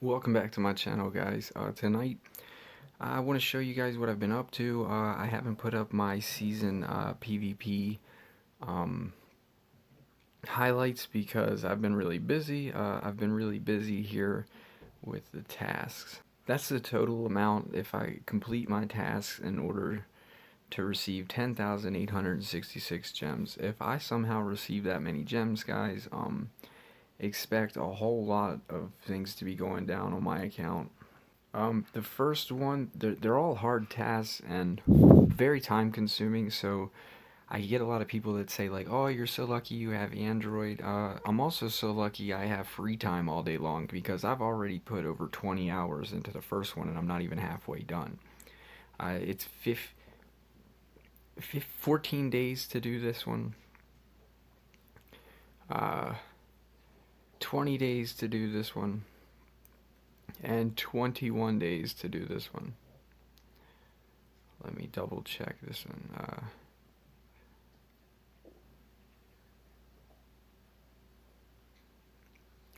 Welcome back to my channel, guys. Tonight I want to show you guys what I've been up to. I haven't put up my season PvP um, highlights because I've been really busy. I've been really busy here with the tasks. That's the total amount if I complete my tasks in order to receive 10,866 gems. If I somehow receive that many gems, guys, expect a whole lot of things to be going down on my account. The first one, they're all hard tasks and very time consuming, so I get a lot of people that say like, oh, you're so lucky you have Android. I'm also so lucky I have free time all day long because I've already put over 20 hours into the first one and I'm not even halfway done. It's 14 days to do this one, uh, 20 days to do this one, and 21 days to do this one. Let me double check this one.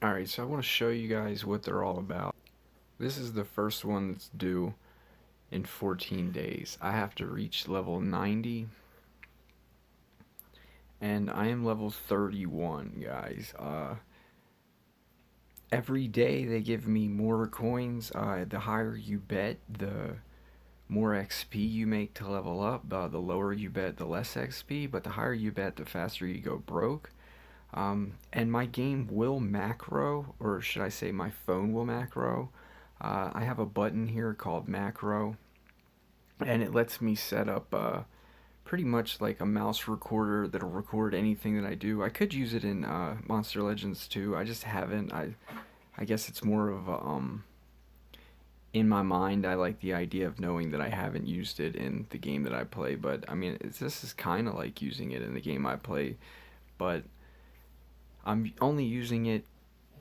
Alright, so I want to show you guys what they're all about. This is the first one that's due in 14 days. I have to reach level 90. And I am level 31, guys. Every day they give me more coins. The higher you bet, the more XP you make to level up. The lower you bet, the less XP. But the higher you bet, the faster you go broke. And my game will macro, or should I say my phone will macro. I have a button here called macro, and it lets me set up pretty much like a mouse recorder that'll record anything that I do. I could use it in Monster Legends too. I just haven't. I guess it's more of a, in my mind, I like the idea of knowing that I haven't used it in the game that I play. But I mean, this is kind of like using it in the game I play, but I'm only using it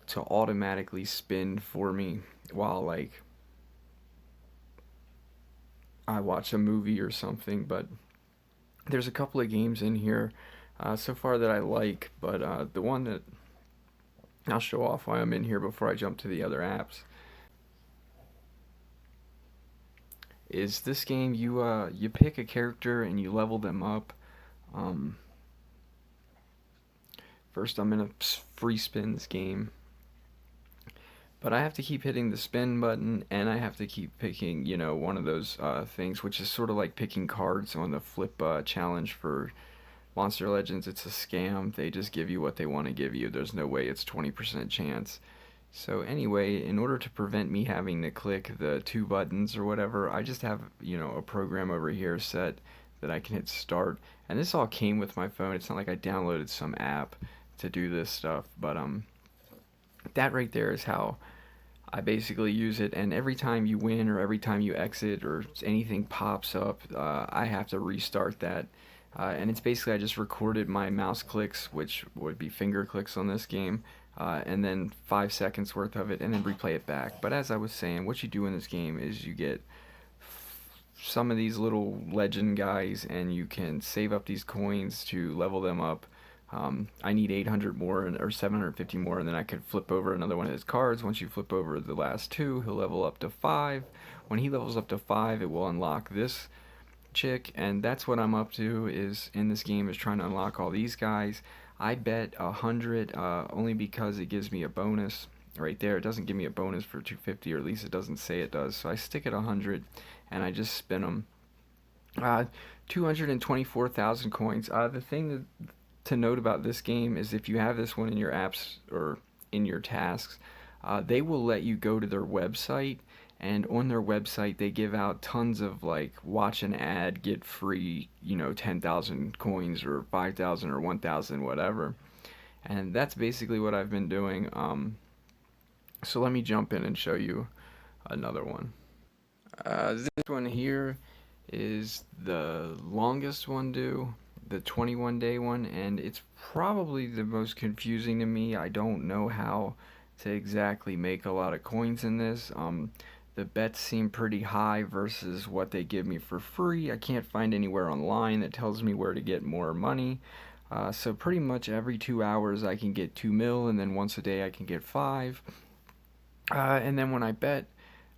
to automatically spin for me while like I watch a movie or something. But there's a couple of games in here so far that I like, but the one that I'll show off why I'm in here before I jump to the other apps is this game. You pick a character and you level them up. Um, First, I'm in a free spins game, but I have to keep hitting the spin button, and I have to keep picking, one of those things, which is sort of like picking cards on the flip challenge for Monster Legends. It's a scam. They just give you what they want to give you. There's no way it's 20% chance. So anyway, in order to prevent me having to click the two buttons or whatever, I just have, a program over here set that I can hit start. And this all came with my phone. It's not like I downloaded some app to do this stuff, but that right there is how I basically use it. And every time you win or every time you exit or anything pops up, I have to restart that. And it's basically I just recorded my mouse clicks, which would be finger clicks on this game, and then 5 seconds worth of it, and then replay it back. But as I was saying, what you do in this game is you get some of these little legend guys, and you can save up these coins to level them up. I need 800 more or 750 more, and then I could flip over another one of his cards. Once you flip over the last two, he'll level up to 5. When he levels up to 5, it will unlock this chick, and that's what I'm up to is in this game, is trying to unlock all these guys. I bet 100 only because it gives me a bonus right there. It doesn't give me a bonus for 250, or at least it doesn't say it does. So I stick at 100 and I just spin them. 224,000 coins. The thing to note about this game is if you have this one in your apps or in your tasks, they will let you go to their website, and on their website they give out tons of like watch an ad, get free, 10,000 coins or 5,000 or 1,000, whatever. And that's basically what I've been doing. So let me jump in and show you another one. This one here is the longest one due, the 21-day one, and it's probably the most confusing to me. I don't know how to exactly make a lot of coins in this. The bets seem pretty high versus what they give me for free. I can't find anywhere online that tells me where to get more money. So pretty much every 2 hours I can get 2 mil, and then once a day I can get 5. And then when I bet,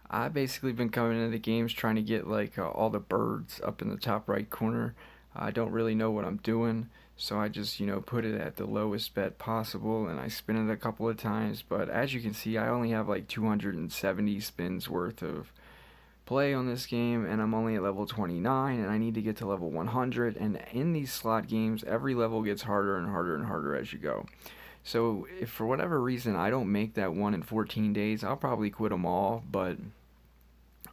I basically been coming into the games trying to get like all the birds up in the top right corner. I don't really know what I'm doing, so I just put it at the lowest bet possible, and I spin it a couple of times. But as you can see, I only have like 270 spins worth of play on this game, and I'm only at level 29, and I need to get to level 100. And in these slot games, every level gets harder and harder and harder as you go. So if for whatever reason I don't make that one in 14 days, I'll probably quit them all. But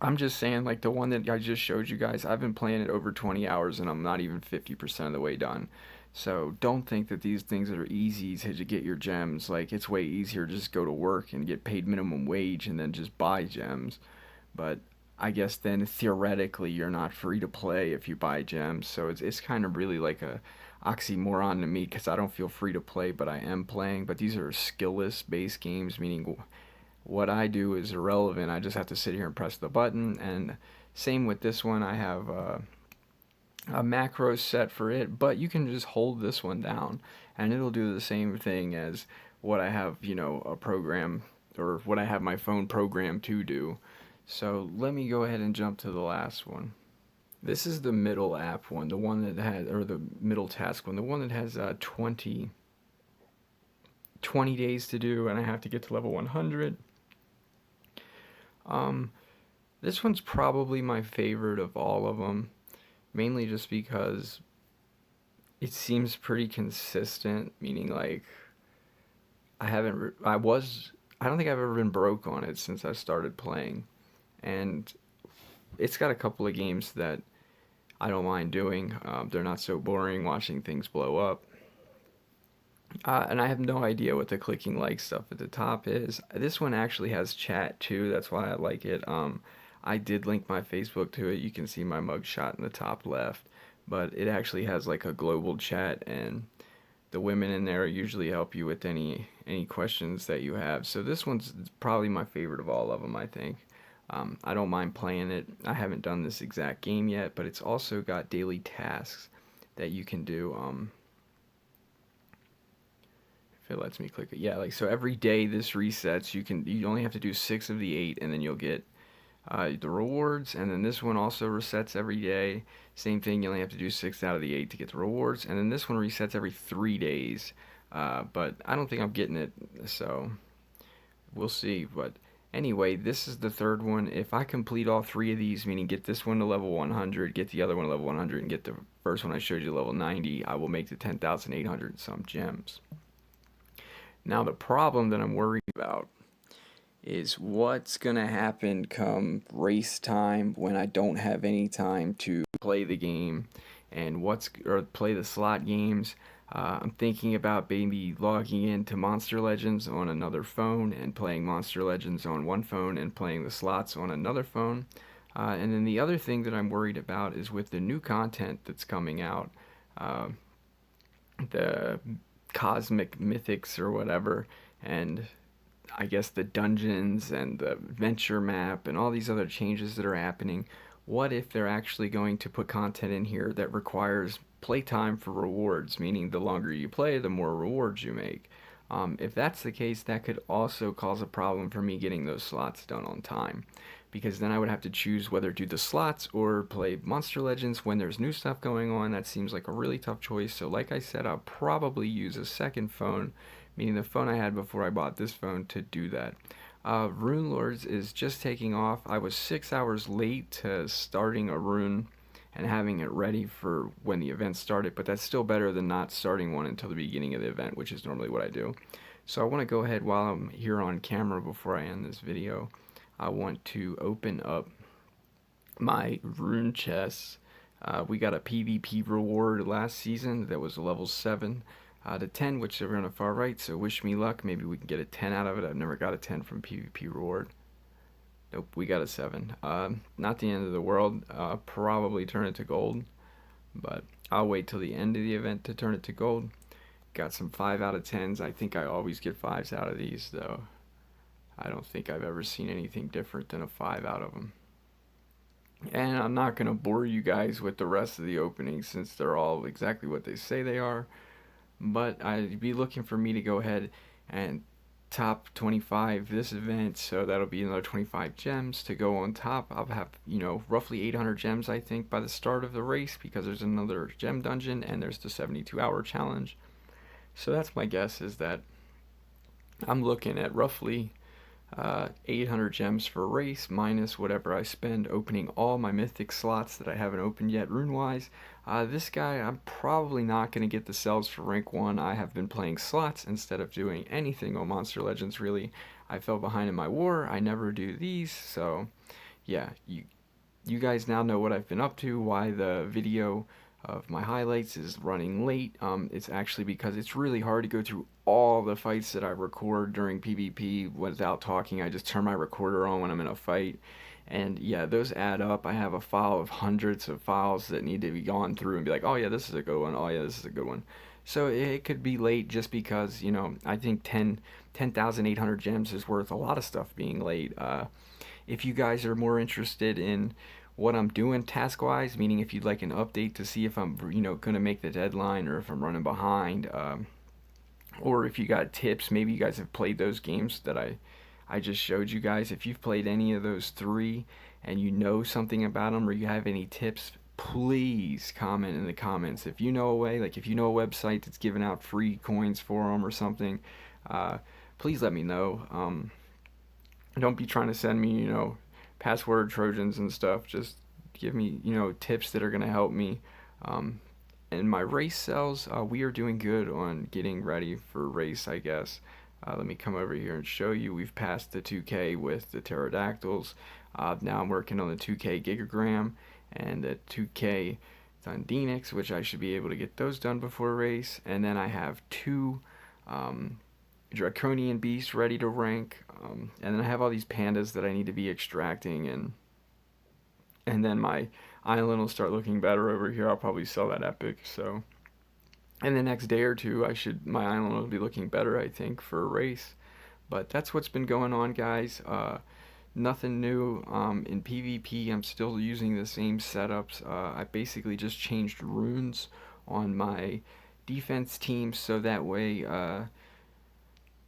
I'm just saying, like the one that I just showed you guys, I've been playing it over 20 hours and I'm not even 50% of the way done. So don't think that these things are easy to get your gems. Like it's way easier to just go to work and get paid minimum wage and then just buy gems. But I guess then theoretically you're not free to play if you buy gems. So it's kind of really like a oxymoron to me because I don't feel free to play, but I am playing. But these are skillless base games, meaning what I do is irrelevant. I just have to sit here and press the button. And same with this one, I have a macro set for it, but you can just hold this one down and it'll do the same thing as what I have, a program or what I have my phone programmed to do. So let me go ahead and jump to the last one. This is the middle app one, the one that has, or the middle task one, the one that has 20 days to do, and I have to get to level 100. Um, this one's probably my favorite of all of them, mainly just because it seems pretty consistent, meaning like I haven't, I don't think I've ever been broke on it since I started playing. And it's got a couple of games that I don't mind doing. They're not so boring watching things blow up. And I have no idea what the clicking like stuff at the top is. This one actually has chat too. That's why I like it. I did link my Facebook to it. You can see my mugshot in the top left. But it actually has like a global chat, and the women in there usually help you with any questions that you have. So this one's probably my favorite of all of them, I think. I don't mind playing it. I haven't done this exact game yet, but it's also got daily tasks that you can do. If it lets me click it, yeah. Like so, every day this resets. You only have to do 6 of the 8, and then you'll get the rewards. And then this one also resets every day. Same thing. You only have to do 6 out of the 8 to get the rewards. And then this one resets every 3 days. But I don't think I'm getting it, so we'll see. But anyway, this is the third one. If I complete all 3 of these, meaning get this one to level 100, get the other one to level 100, and get the first one I showed you to level 90, I will make the 10,800 some gems. Now the problem that I'm worried about is what's gonna happen come race time when I don't have any time to play the game and or play the slot games. I'm thinking about maybe logging into Monster Legends on another phone and playing Monster Legends on one phone and playing the slots on another phone. And then the other thing that I'm worried about is with the new content that's coming out, uh, the cosmic mythics or whatever, and I guess the dungeons and the venture map and all these other changes that are happening. What if they're actually going to put content in here that requires playtime for rewards, meaning the longer you play, the more rewards you make? If that's the case, that could also cause a problem for me getting those slots done on time. Because then I would have to choose whether to do the slots or play Monster Legends when there's new stuff going on. That seems like a really tough choice. So, like I said, I'll probably use a second phone, meaning the phone I had before I bought this phone, to do that. Rune Lords is just taking off. I was 6 hours late to starting a rune and having it ready for when the event started, but that's still better than not starting one until the beginning of the event, which is normally what I do. So I want to go ahead while I'm here on camera before I end this video. I want to open up my rune chests. We got a PvP reward last season that was a level 7 to 10, which are on the far right, so wish me luck. Maybe we can get a 10 out of it. I've never got a 10 from PvP reward. Nope, we got a 7. Not the end of the world. Probably turn it to gold, but I'll wait till the end of the event to turn it to gold. Got some 5 out of 10s. I think I always get 5s out of these, though. I don't think I've ever seen anything different than a 5 out of them. And I'm not going to bore you guys with the rest of the openings since they're all exactly what they say they are. But I'd be looking for me to go ahead and top 25 this event, so that'll be another 25 gems to go on top. I'll have, roughly 800 gems, I think, by the start of the race, because there's another gem dungeon and there's the 72-hour challenge. So that's my guess, is that I'm looking at roughly 800 gems for a race, minus whatever I spend opening all my mythic slots that I haven't opened yet rune-wise. This guy, I'm probably not going to get the cells for rank 1. I have been playing slots instead of doing anything on Monster Legends, really. I fell behind in my war. I never do these, so yeah, you guys now know what I've been up to, why the video of my highlights is running late. It's actually because it's really hard to go through all the fights that I record during PvP without talking. I just turn my recorder on when I'm in a fight. And yeah, those add up. I have a file of hundreds of files that need to be gone through and be like, oh yeah, this is a good one. Oh yeah, this is a good one. So it could be late just because, I think 10,800 gems is worth a lot of stuff being late. If you guys are more interested in what I'm doing task wise, meaning if you'd like an update to see if I'm, going to make the deadline or if I'm running behind, or if you got tips, maybe you guys have played those games that I just showed you guys. If you've played any of those three and you know something about them, or you have any tips, please comment in the comments. If you know a way, like if you know a website that's giving out free coins for them or something, please let me know. Don't be trying to send me, password trojans and stuff. Just give me, tips that are going to help me. And my race cells, we are doing good on getting ready for race, I guess. Let me come over here and show you. We've passed the 2K with the pterodactyls. Now I'm working on the 2K gigagram and the 2K Thundinix, which I should be able to get those done before race. And then I have two Draconian beasts ready to rank. And then I have all these pandas that I need to be extracting, and then my island will start looking better over here. I'll probably sell that epic. So in the next day or two, my island will be looking better, I think, for a race. But that's what's been going on, guys. Nothing new in PvP. I'm still using the same setups. I basically just changed runes on my defense team, so that way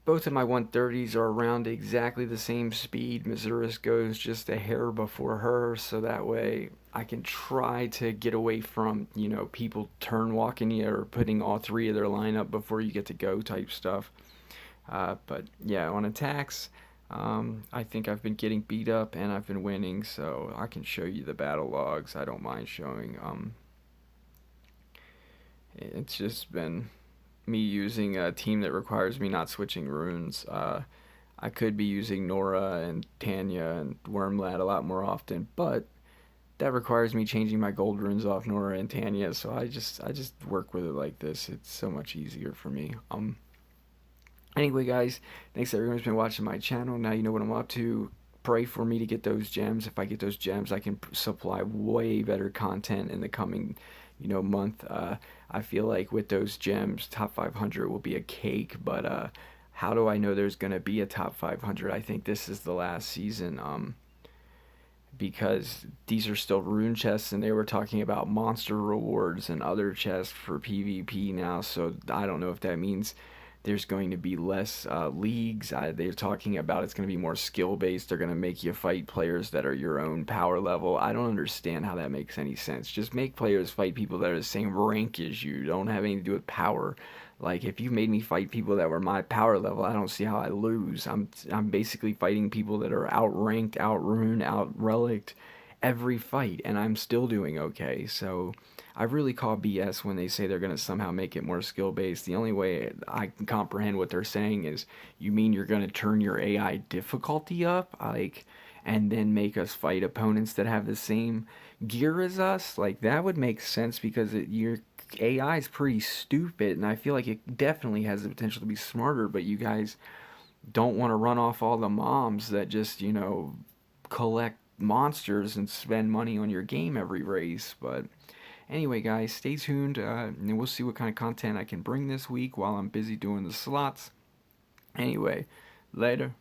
both of my 130s are around exactly the same speed. Missouri's goes just a hair before her, so that way I can try to get away from, people turn walking you or putting all three of their lineup before you get to go type stuff. But yeah, on attacks, I think I've been getting beat up and I've been winning, so I can show you the battle logs. I don't mind showing. It's just been me using a team that requires me not switching runes. I could be using Nora and Tanya and Wormlad a lot more often, but that requires me changing my gold runes off Nora and Tanya, so I just work with it like this. It's so much easier for me. Anyway, guys, thanks everyone who's been watching my channel. Now you know what I'm up to. Pray for me to get those gems. If I get those gems, I can supply way better content in the coming, month. I feel like with those gems, top 500 will be a cake. But how do I know there's gonna be a top 500? I think this is the last season. Because these are still rune chests, and they were talking about monster rewards and other chests for PvP now. So I don't know if that means there's going to be less leagues. They're talking about it's going to be more skill based. They're going to make you fight players that are your own power level. I don't understand how that makes any sense. Just make players fight people that are the same rank as you. Don't have anything to do with power. Like, if you made me fight people that were my power level, I don't see how I lose. I'm basically fighting people that are outranked, outruned, outrelicked every fight, and I'm still doing okay. So I really call BS when they say they're going to somehow make it more skill based. The only way I can comprehend what they're saying is, you mean you're going to turn your AI difficulty up, like, and then make us fight opponents that have the same gear as us? Like, that would make sense, because your AI is pretty stupid, and I feel like it definitely has the potential to be smarter, but you guys don't want to run off all the moms that just, collect monsters and spend money on your game every race. But anyway, guys, stay tuned, and we'll see what kind of content I can bring this week while I'm busy doing the slots. Anyway, later.